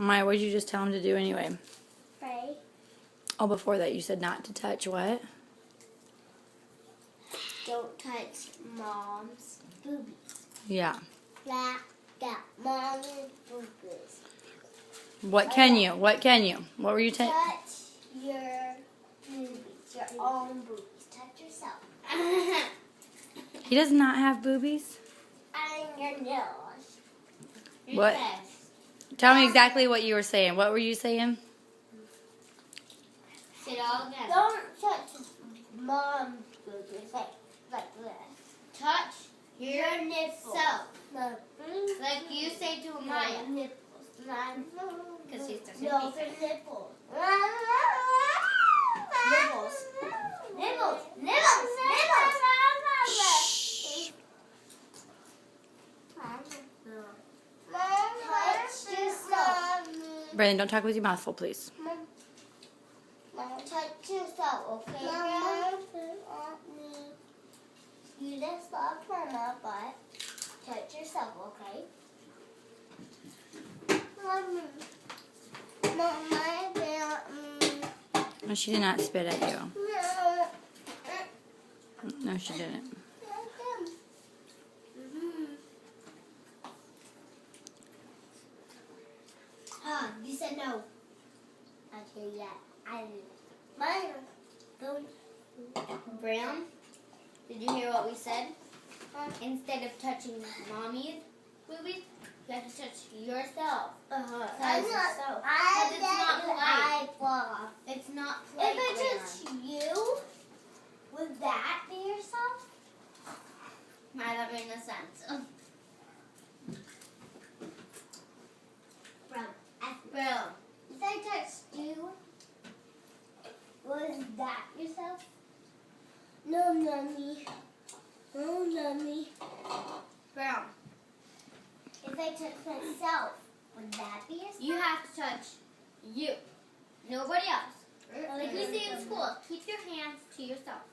Maya, what did you just tell him to do anyway? Pray. Oh, before that you said not to touch what? Don't touch mom's boobies. Yeah. That mom's boobies. What can you? What can you? What were you saying? Touch your boobies, your own boobies. Touch yourself. He does not have boobies? And your nails. What? Tell me exactly what you were saying. What were you saying? Say it all again. Don't touch mom's boobies like this. Touch your nipples. No. Like you say to Maya. Nipples. Because he's touching nipples. Nipples. Nipples. Nipples. Shh. Touch yourself. Brandon, don't talk with your mouth full, please. Touch yourself, okay? Mama, you just love Mama, but touch yourself, okay? No, she did not spit at you. No, she didn't. You said no. Okay, yeah. I didn't. Brown, did you hear what we said? Instead of touching mommy's boobies, you have to touch yourself. Because it's not polite. It's not polite. If I touch you, would that be yourself? Might that make no sense. Brown, if I touched you, was that yourself? No, Mommy. No, Mommy. Brown, if I touch myself, would that be yourself? You have to touch you. Nobody else. Like we say in school, keep your hands to yourself.